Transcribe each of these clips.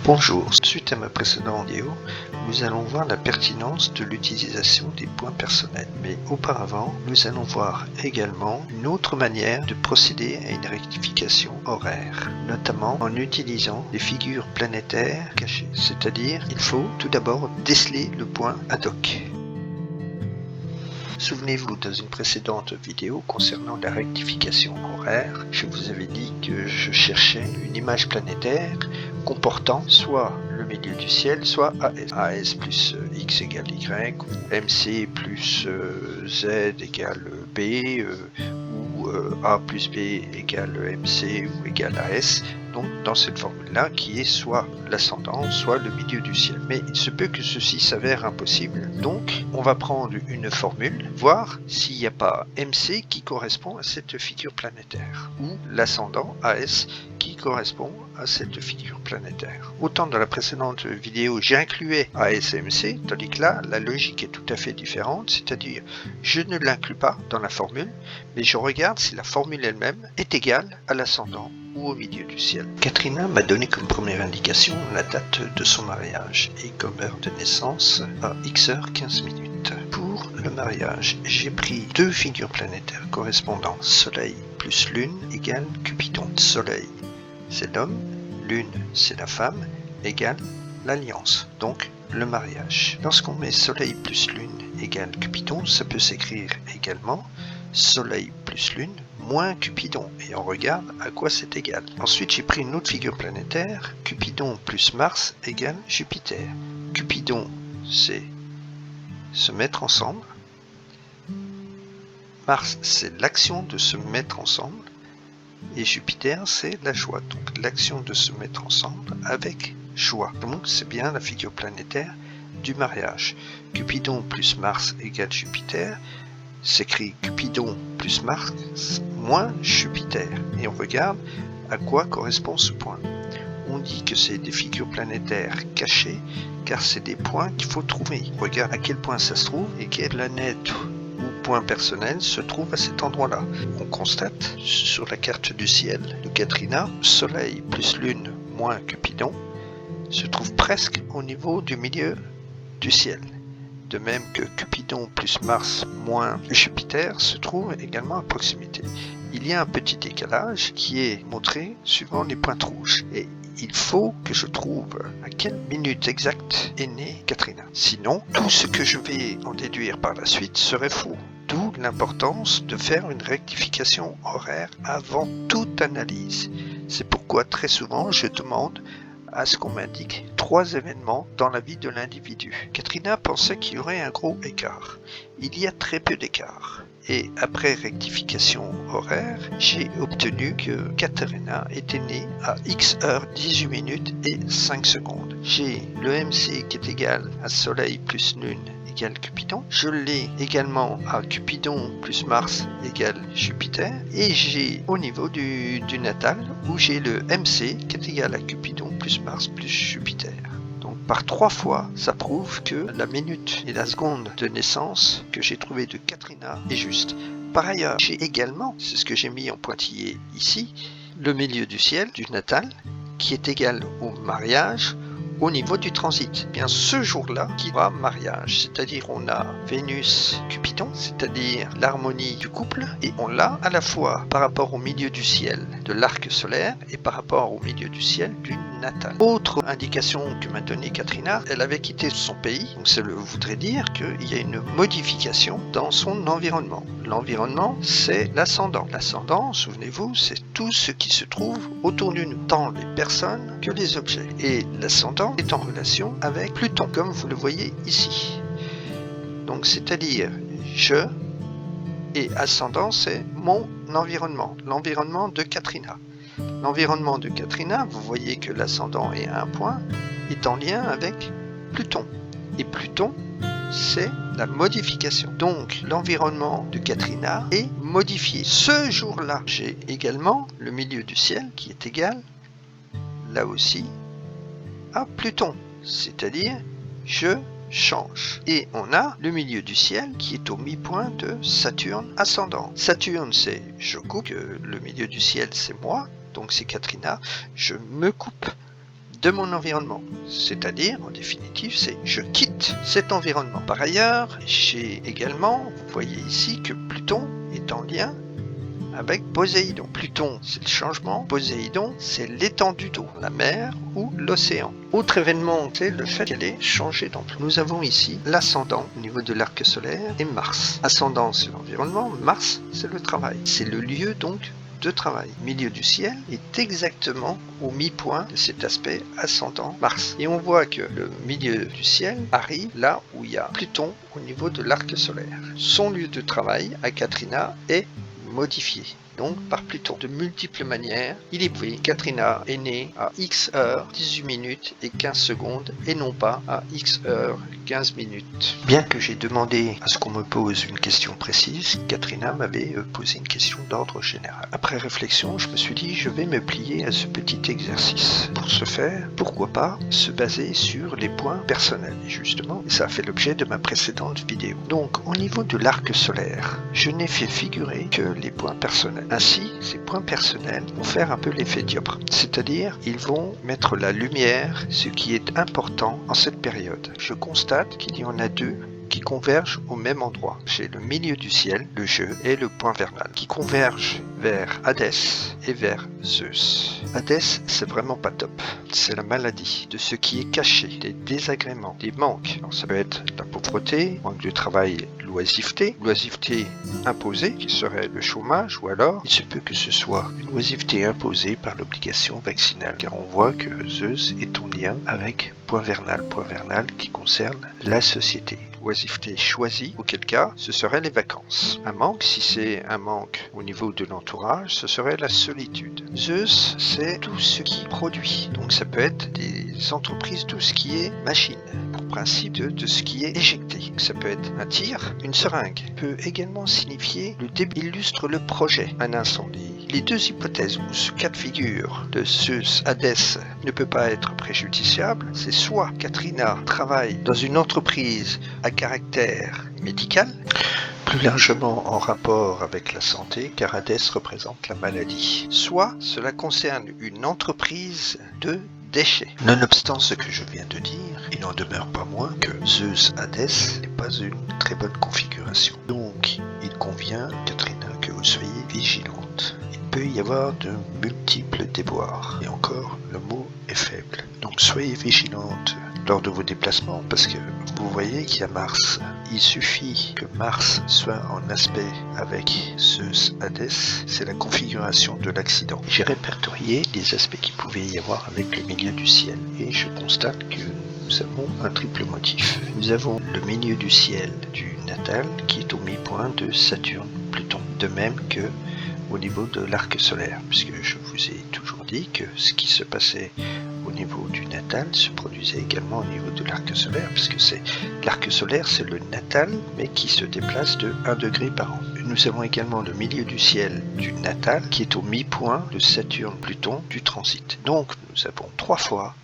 Bonjour, suite à ma précédente vidéo, nous allons voir la pertinence de l'utilisation des points personnels. Mais auparavant, nous allons voir également une autre manière de procéder à une rectification horaire, notamment en utilisant des figures planétaires cachées. C'est-à-dire, il faut tout d'abord déceler le point ad hoc. Souvenez-vous, dans une précédente vidéo concernant la rectification horaire, je vous avais dit que je cherchais une image planétaire comportant soit le milieu du ciel, soit AS. AS plus X égale Y, ou MC plus Z égale B, ou A plus B égale MC ou égale AS. Donc dans cette formule-là, qui est soit l'ascendant, soit le milieu du ciel. Mais il se peut que ceci s'avère impossible. Donc on va prendre une formule, voir s'il n'y a pas MC qui correspond à cette figure planétaire, ou l'ascendant AS qui correspond à cette figure planétaire. Autant dans la précédente vidéo j'incluais AS et MC, tandis que là la logique est tout à fait différente, c'est-à-dire je ne l'inclus pas dans la formule, mais je regarde si la formule elle-même est égale à l'ascendant ou au milieu du ciel. Katrina m'a donné comme première indication la date de son mariage et comme heure de naissance à X h 15 minutes. Pour le mariage, j'ai pris deux figures planétaires correspondant Soleil plus Lune égale Cupidon. Soleil, c'est l'homme, Lune, c'est la femme, égale l'alliance, donc le mariage. Lorsqu'on met Soleil plus Lune égale Cupidon, ça peut s'écrire également Soleil plus Lune moins Cupidon, et on regarde à quoi c'est égal. Ensuite, j'ai pris une autre figure planétaire, Cupidon plus Mars égale Jupiter. Cupidon, c'est se mettre ensemble. Mars, c'est l'action de se mettre ensemble. Et Jupiter, c'est la joie. Donc l'action de se mettre ensemble avec joie. Donc c'est bien la figure planétaire du mariage. Cupidon plus Mars égale Jupiter. S'écrit Cupidon plus Mars moins Jupiter. Et on regarde à quoi correspond ce point. On dit que c'est des figures planétaires cachées, car c'est des points qu'il faut trouver. On regarde à quel point ça se trouve et quelle planète ou point personnel se trouve à cet endroit-là. On constate sur la carte du ciel de Katrina, Soleil plus Lune moins Cupidon se trouve presque au niveau du milieu du ciel. De même que Cupidon plus Mars moins Jupiter se trouve également à proximité. Il y a un petit décalage qui est montré suivant les pointes rouges. Et il faut que je trouve à quelle minute exacte est née Katrina. Sinon, tout ce que je vais en déduire par la suite serait faux. D'où l'importance de faire une rectification horaire avant toute analyse. C'est pourquoi très souvent je demande à ce qu'on m'indique 3 événements dans la vie de l'individu. Katrina pensait qu'il y aurait un gros écart. Il y a très peu d'écart. Et après rectification horaire, j'ai obtenu que Katrina était née à X h 18 minutes et 5 secondes. J'ai le MC qui est égal à Soleil plus Lune égale Cupidon. Je l'ai également à Cupidon plus Mars égale Jupiter. Et j'ai au niveau du natal où j'ai le MC qui est égal à Cupidon plus Mars plus Jupiter. Donc par 3 fois, ça prouve que la minute et la seconde de naissance que j'ai trouvé de Katrina est juste. Par ailleurs, j'ai également, c'est ce que j'ai mis en pointillé ici, le milieu du ciel du natal qui est égal au mariage au niveau du transit. Bien ce jour-là qui va mariage, c'est-à-dire on a Vénus Cupidon, c'est-à-dire l'harmonie du couple, et on l'a à la fois par rapport au milieu du ciel de l'arc solaire et par rapport au milieu du ciel du natal. Autre indication que m'a donnée Katrina, elle avait quitté son pays, donc ça voudrait dire qu'il y a une modification dans son environnement. L'environnement, c'est l'ascendant. L'ascendant, souvenez-vous, c'est tout ce qui se trouve autour de nous, tant les personnes que les objets. Et l'ascendant est en relation avec Pluton, comme vous le voyez ici. Donc, c'est-à-dire, je et ascendant, c'est mon environnement, l'environnement de Katrina. L'environnement de Katrina, vous voyez que l'ascendant est à un point, est en lien avec Pluton. Et Pluton, c'est la modification. Donc, l'environnement de Katrina est modifié. Ce jour-là, j'ai également le milieu du ciel qui est égal, là aussi, à Pluton. C'est-à-dire, je change. Et on a le milieu du ciel qui est au mi-point de Saturne ascendant. Saturne, c'est je coupe, le milieu du ciel, c'est moi, donc c'est Katrina. Je me coupe de mon environnement. C'est-à-dire, en définitive, c'est je quitte cet environnement. Par ailleurs, j'ai également, vous voyez ici que Pluton est en lien avec Poséidon. Pluton, c'est le changement. Poséidon, c'est l'étendue d'eau, la mer ou l'océan. Autre événement, c'est le fait qu'elle ait changé d'ampleur. Nous avons ici l'ascendant au niveau de l'arc solaire et Mars. Ascendant, c'est l'environnement. Mars, c'est le travail. C'est le lieu donc de travail. Milieu du ciel est exactement au mi-point de cet aspect ascendant Mars. Et on voit que le milieu du ciel arrive là où il y a Pluton au niveau de l'arc solaire. Son lieu de travail à Katrina est modifié, donc par Pluton. De multiples manières, il est prouvé. Katrina est née à X heures, 18 minutes et 15 secondes, et non pas à X heures, 15 minutes. Bien que j'ai demandé à ce qu'on me pose une question précise, Katrina m'avait posé une question d'ordre général. Après réflexion, je me suis dit, je vais me plier à ce petit exercice. Pour ce faire, pourquoi pas se baser sur les points personnels, justement, et ça a fait l'objet de ma précédente vidéo. Donc, au niveau de l'arc solaire, je n'ai fait figurer que les points personnels. Ainsi, ces points personnels vont faire un peu l'effet dioptre, c'est-à-dire ils vont mettre la lumière, ce qui est important en cette période. Je constate qu'il y en a deux qui convergent au même endroit. J'ai le milieu du ciel, le jeu, et le point vernal, qui convergent vers Hadès et vers Zeus. Hadès, c'est vraiment pas top. C'est la maladie, de ce qui est caché, des désagréments, des manques. Alors, ça peut être la pauvreté, manque de travail, l'oisiveté imposée, qui serait le chômage, ou alors il se peut que ce soit une oisiveté imposée par l'obligation vaccinale, car on voit que Zeus est en lien avec point vernal qui concerne la société. Oisiveté choisie, auquel cas ce serait les vacances. Un manque, si c'est un manque au niveau de l'entourage, ce serait la solitude. Zeus, c'est tout ce qui produit, donc ça peut être des entreprises, tout ce qui est machine, pour principe de ce qui est éjecté. Ça peut être un tir, une seringue, peut également signifier le début, illustre le projet, un incendie. Les deux hypothèses où ce cas de figure de Zeus Hadès ne peut pas être préjudiciable, c'est soit Katrina travaille dans une entreprise à caractère médical, plus largement en rapport avec la santé, car Hadès représente la maladie, soit cela concerne une entreprise de déchets. Nonobstant ce que je viens de dire, il n'en demeure pas moins que Zeus Hadès n'est pas une très bonne configuration. Donc, il convient, Katrina, que vous soyez vigilante. Il peut y avoir de multiples déboires, et encore, le mot est faible. Donc, soyez vigilante lors de vos déplacements, parce que vous voyez qu'il y a Mars. Il suffit que Mars soit en aspect avec Zeus Hadès, c'est la configuration de l'accident. J'ai répertorié les aspects qu'il pouvait y avoir avec le milieu du ciel, et je constate que nous avons un triple motif. Nous avons le milieu du ciel du natal qui est au mi-point de Saturne-Pluton, de même que au niveau de l'arc solaire, puisque je vous ai toujours dit que ce qui se passait au niveau du natal se produisait également au niveau de l'arc solaire, puisque l'arc solaire, c'est le natal, mais qui se déplace de 1 degré par an. Nous avons également le milieu du ciel du natal, qui est au mi-point de Saturne-Pluton du transit. Donc, nous avons 3 fois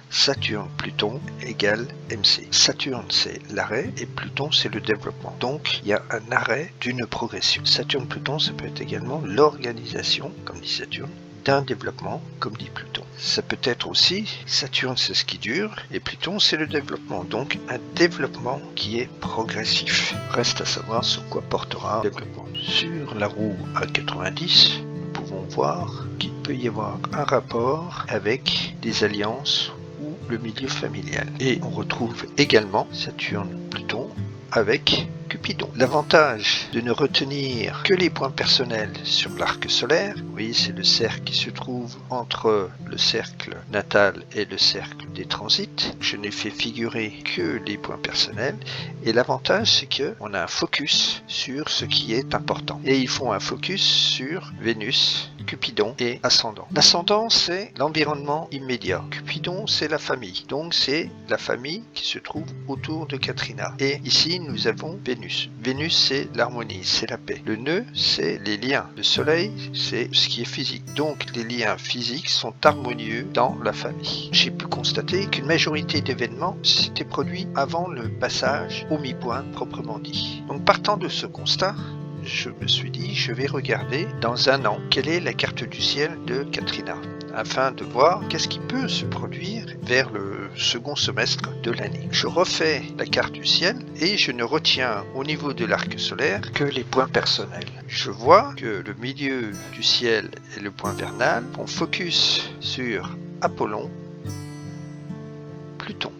Saturne-Pluton égale MC. Saturne, c'est l'arrêt, et Pluton, c'est le développement. Donc, il y a un arrêt d'une progression. Saturne-Pluton, ça peut être également l'organisation, comme dit Saturne, d'un développement, comme dit Pluton. Ça peut être aussi, Saturne c'est ce qui dure, et Pluton c'est le développement, donc un développement qui est progressif. Reste à savoir sur quoi portera le développement. Sur la roue à 90, nous pouvons voir qu'il peut y avoir un rapport avec des alliances ou le milieu familial. Et on retrouve également Saturne-Pluton avec Cupidon. L'avantage de ne retenir que les points personnels sur l'arc solaire, vous voyez c'est le cercle qui se trouve entre le cercle natal et le cercle des transits. Je n'ai fait figurer que les points personnels, et l'avantage c'est que on a un focus sur ce qui est important. Et ils font un focus sur Vénus, Cupidon et ascendant. L'ascendant c'est l'environnement immédiat. Cupidon c'est la famille. Donc c'est la famille qui se trouve autour de Katrina. Et ici nous avons Vénus. Vénus, c'est l'harmonie, c'est la paix. Le nœud, c'est les liens. Le soleil, c'est ce qui est physique. Donc, les liens physiques sont harmonieux dans la famille. J'ai pu constater qu'une majorité d'événements s'étaient produits avant le passage au mi-point proprement dit. Donc, partant de ce constat, je me suis dit, je vais regarder dans un an quelle est la carte du ciel de Katrina. afin de voir qu'est-ce qui peut se produire vers le second semestre de l'année. Je refais la carte du ciel et je ne retiens au niveau de l'arc solaire que les points personnels. Je vois que le milieu du ciel et le point vernal vont focus sur Apollon, Pluton.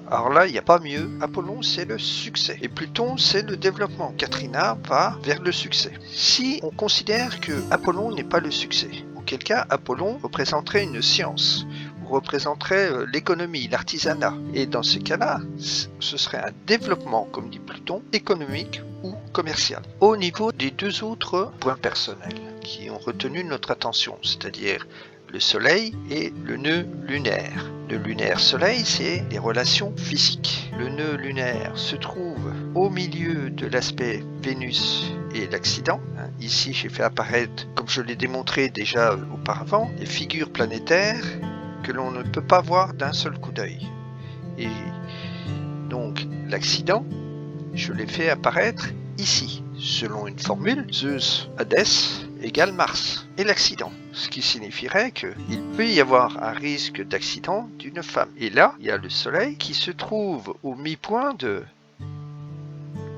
Alors là, il n'y a pas mieux. Apollon, c'est le succès. Et Pluton, c'est le développement. Katrina va vers le succès. Si on considère que Apollon n'est pas le succès, auquel cas Apollon représenterait une science, ou représenterait l'économie, l'artisanat. Et dans ce cas-là, ce serait un développement, comme dit Pluton, économique ou commercial. Au niveau des deux autres points personnels qui ont retenu notre attention, c'est-à-dire le Soleil et le nœud lunaire. Le lunaire Soleil, c'est les relations physiques. Le nœud lunaire se trouve au milieu de l'aspect Vénus et l'accident. Ici, j'ai fait apparaître, comme je l'ai démontré déjà auparavant, les figures planétaires que l'on ne peut pas voir d'un seul coup d'œil. Et donc, l'accident, je l'ai fait apparaître ici, selon une formule, Zeus Hadès égale Mars, et l'accident, ce qui signifierait qu'il peut y avoir un risque d'accident d'une femme. Et là, il y a le Soleil qui se trouve au mi-point de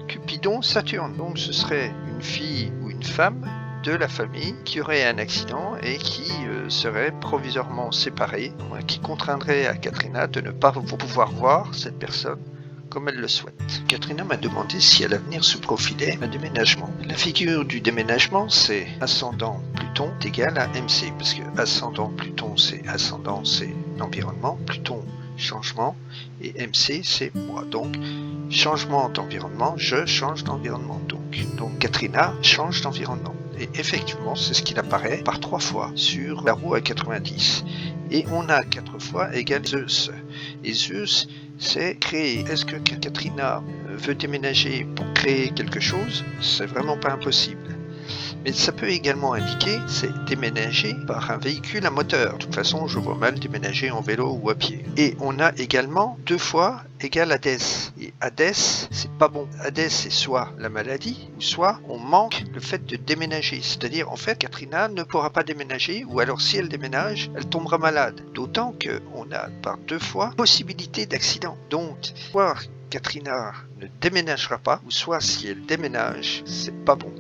Cupidon-Saturne. Donc ce serait une fille ou une femme de la famille qui aurait un accident et qui serait provisoirement séparée, qui contraindrait à Katrina de ne pas pouvoir voir cette personne comme elle le souhaite. Katrina m'a demandé si à l'avenir se profilait un déménagement. La figure du déménagement, c'est ascendant Pluton est égal à MC, parce que ascendant Pluton, c'est l'environnement, Pluton, changement, et MC, c'est moi. Donc, changement d'environnement, je change d'environnement. Donc Katrina change d'environnement. Et effectivement, c'est ce qu'il apparaît par 3 fois sur la roue à 90. Et on a 4 fois égal Zeus. Et Zeus, c'est créer. Est-ce que Katrina veut déménager pour créer quelque chose? C'est vraiment pas impossible. Mais ça peut également indiquer, c'est déménager par un véhicule à moteur. De toute façon, je vois mal déménager en vélo ou à pied. Et on a également 2 fois égal Hadès. Et Hadès, c'est pas bon. Hadès, c'est soit la maladie, ou soit on manque le fait de déménager. C'est-à-dire, en fait, Katrina ne pourra pas déménager, ou alors si elle déménage, elle tombera malade. D'autant qu'on a par 2 fois possibilité d'accident. Donc, soit Katrina ne déménagera pas, ou soit si elle déménage, c'est pas bon.